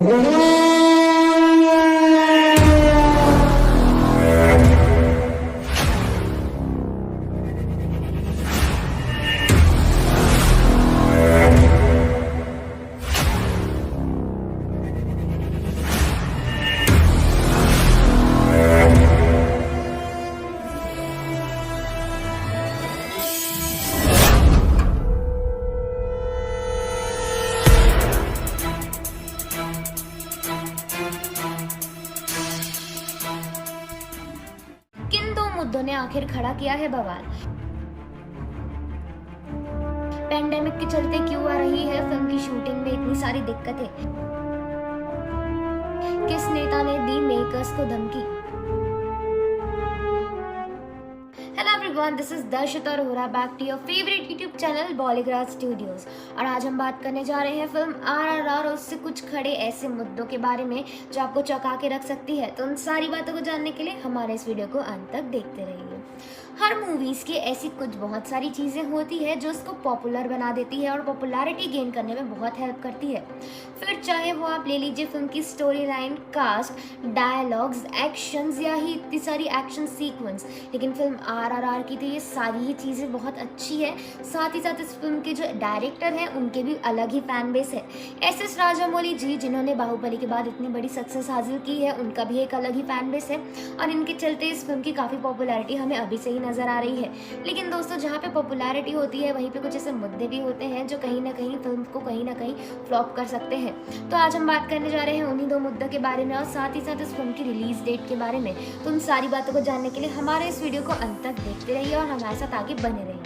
किन दो मुद्दों ने आखिर खड़ा किया है बवाल? पेंडेमिक के चलते क्यों आ रही है फिल्म की शूटिंग में इतनी सारी दिक्कतें? किस नेता ने दी मेकर्स को धमकी? Hello everyone, this is Darshita Arora, back to your favourite YouTube channel Bollygrad studios. और आज हम बात करने जा रहे हैं फिल्म RRR और उससे कुछ खड़े ऐसे मुद्दों के बारे में जो आपको चौंका के रख सकती है। तो उन सारी बातों को जानने के लिए हमारे इस वीडियो को अंत तक देखते रहिए। हर मूवीज की ऐसी कुछ बहुत सारी चीजें होती है जो उसको पॉपुलर बना देती है और पॉपुलैरिटी गेन करने में बहुत हेल्प करती है। फिर चाहे वो आप ले लीजिए फिल्म की story line, cast, dialogues, actions या ही इतनी सारी एक्शन सीक्वेंस, लेकिन फिल्म RRR की तो ये सारी ही चीज़ें बहुत अच्छी है। साथ ही साथ इस फिल्म के जो डायरेक्टर हैं उनके भी अलग ही फैन बेस है। SS राजामौली जी, जिन्होंने बाहुबली के बाद इतनी बड़ी सक्सेस हासिल की है, उनका भी एक अलग ही फैन बेस है और इनके चलते इस फिल्म की काफ़ी पॉपुलैरिटी हमें अभी से ही नज़र आ रही है। लेकिन दोस्तों, जहाँ पे पॉपुलैरिटी होती है वहीं पे कुछ ऐसे मुद्दे भी होते हैं जो कहीं ना कहीं फिल्म को कहीं ना कहीं फ्लॉप कर सकते हैं। तो आज हम बात करने जा रहे हैं उन्हीं दो मुद्दों के बारे में और साथ ही साथ इस फिल्म की रिलीज डेट के बारे में। तो उन सारी बातों को जानने के लिए हमारे इस वीडियो को अंत तक देखते रहिए और हमारे साथ आगे बने रहिए।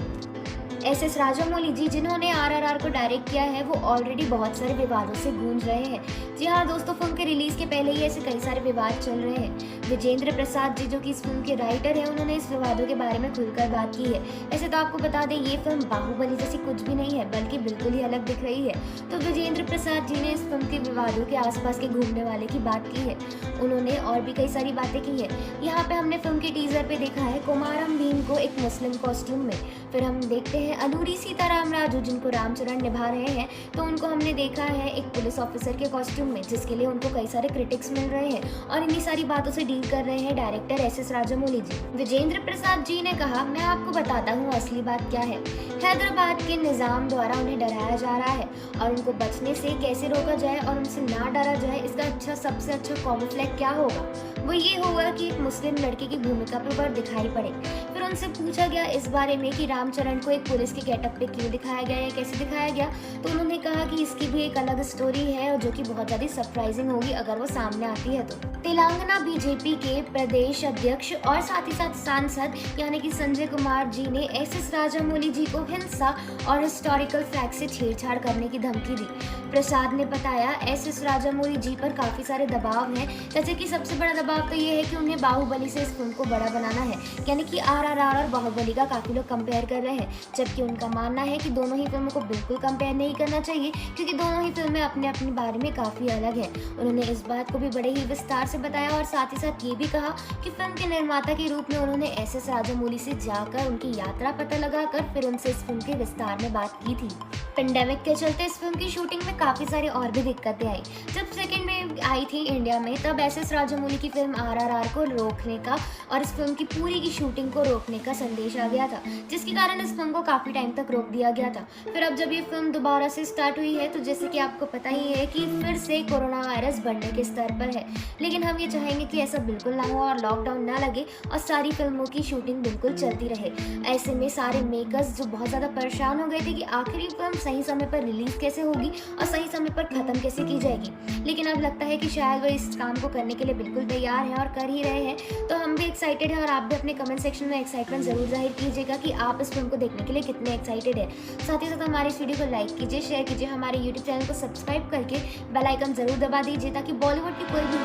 SS राजामौली जी, जिन्होंने RRR को डायरेक्ट किया है, वो ऑलरेडी बहुत सारे विवादों से गूंज रहे हैं। जी हाँ दोस्तों, फिल्म के रिलीज के पहले ही ऐसे कई सारे विवाद चल रहे हैं। विजेंद्र प्रसाद जी, जो कि इस फिल्म के राइटर हैं, उन्होंने इस विवादों के बारे में खुलकर बात की है। ऐसे तो आपको बता दें, ये फिल्म बाहुबली जैसी कुछ भी नहीं है, बल्कि बिल्कुल ही अलग दिख रही है। तो विजेंद्र प्रसाद जी ने इस फिल्म के विवादों के आसपास के घूमने वाले की बात की है। उन्होंने और भी कई सारी बातें की है। यहाँ पे हमने फिल्म के टीजर पे देखा है कुमारम भीम को एक मुस्लिम कॉस्ट्यूम में। फिर हम देखते हैं अनूरी सीताराम राजू, जिनको रामचरण निभा रहे हैं, तो उनको हमने देखा है एक पुलिस ऑफिसर के कॉस्ट्यूम में, जिसके लिए उनको कई सारे क्रिटिक्स मिल रहे हैं। और इन्हीं सारी बातों से डील कर रहे हैं डायरेक्टर SS राजामौली जी। विजेंद्र प्रसाद जी ने कहा, मैं आपको बताता हूँ असली बात क्या है। हैदराबाद के निज़ाम द्वारा उन्हें डराया जा रहा है और उनको बचने से कैसे रोका जाए और उनसे ना डरा जाए, इसका सबसे अच्छा कॉमफ्लैग क्या होगा? वो ये होगा कि एक मुस्लिम लड़के की भूमिका पर दिखाई पड़े। फिर उनसे पूछा गया इस बारे में कि रामचरण को एक पुलिस के गेटअप पे क्यों दिखाया गया या कैसे दिखाया गया, तो उन्होंने कहा कि इसकी भी एक अलग स्टोरी है और जो कि बहुत ज़्यादा सरप्राइजिंग होगी अगर वो सामने आती है। तो तेलंगाना BJP के प्रदेश अध्यक्ष और साथ ही साथ सांसद यानी कि संजय कुमार जी ने SS राजामौली जी को हिंसा और हिस्टोरिकल फैक्ट से छेड़छाड़ करने की धमकी दी। प्रसाद ने बताया, SS राजामौली जी पर काफ़ी सारे दबाव हैं, जैसे कि सबसे बड़ा दबाव तो ये है कि उन्हें बाहुबली से इस फिल्म को बड़ा बनाना है। यानी कि RRR और बाहुबली का काफ़ी लोग कंपेयर कर रहे हैं, जबकि उनका मानना है कि दोनों ही फिल्मों को बिल्कुल कंपेयर नहीं करना चाहिए, क्योंकि दोनों ही फिल्में अपने अपने बारे में काफ़ी अलग हैं। उन्होंने इस बात को भी बड़े ही विस्तार से बताया और साथ ही साथ ये भी कहा कि फिल्म के निर्माता के रूप में उन्होंने SS राजामौली से जाकर उनकी यात्रा पता लगाकर फिर उनसे इस फिल्म के विस्तार में बात की थी। पेंडेमिक के चलते इस फिल्म की शूटिंग में काफ़ी सारी और भी दिक्कतें आई। जब सेकेंड वेव आई थी इंडिया में, तब SS राजामौली की फिल्म RRR को रोकने का और इस फिल्म की पूरी की शूटिंग को रोकने का संदेश आ गया था, जिसके कारण इस फिल्म को काफ़ी टाइम तक रोक दिया गया था। फिर अब जब ये फिल्म दोबारा से स्टार्ट हुई है, तो जैसे कि आपको पता ही है कि फिर से कोरोना वायरस बढ़ने के स्तर पर है, लेकिन हम ये चाहेंगे कि ऐसा बिल्कुल ना हो और लॉकडाउन ना लगे और सारी फिल्मों की शूटिंग बिल्कुल चलती रहे। ऐसे में सारे मेकर्स जो बहुत ज़्यादा परेशान हो गए थे कि आखिर ये फिल्म सही समय पर रिलीज कैसे होगी और सही समय पर ख़त्म कैसे की जाएगी, लेकिन अब लगता है कि शायद वो इस काम को करने के लिए बिल्कुल तैयार हैं और कर ही रहे हैं। तो हम भी एक्साइटेड हैं और आप भी अपने कमेंट सेक्शन में एक्साइटमेंट ज़रूर जाहिर कीजिएगा कि आप इस फिल्म को देखने के लिए कितने एक्साइटेड हैं। साथ ही साथ हमारे इस वीडियो को लाइक कीजिए, शेयर कीजिए, हमारे यूट्यूब चैनल को सब्सक्राइब करके बेल आइकन ज़रूर दबा दीजिए ताकि बॉलीवुड की कोई भी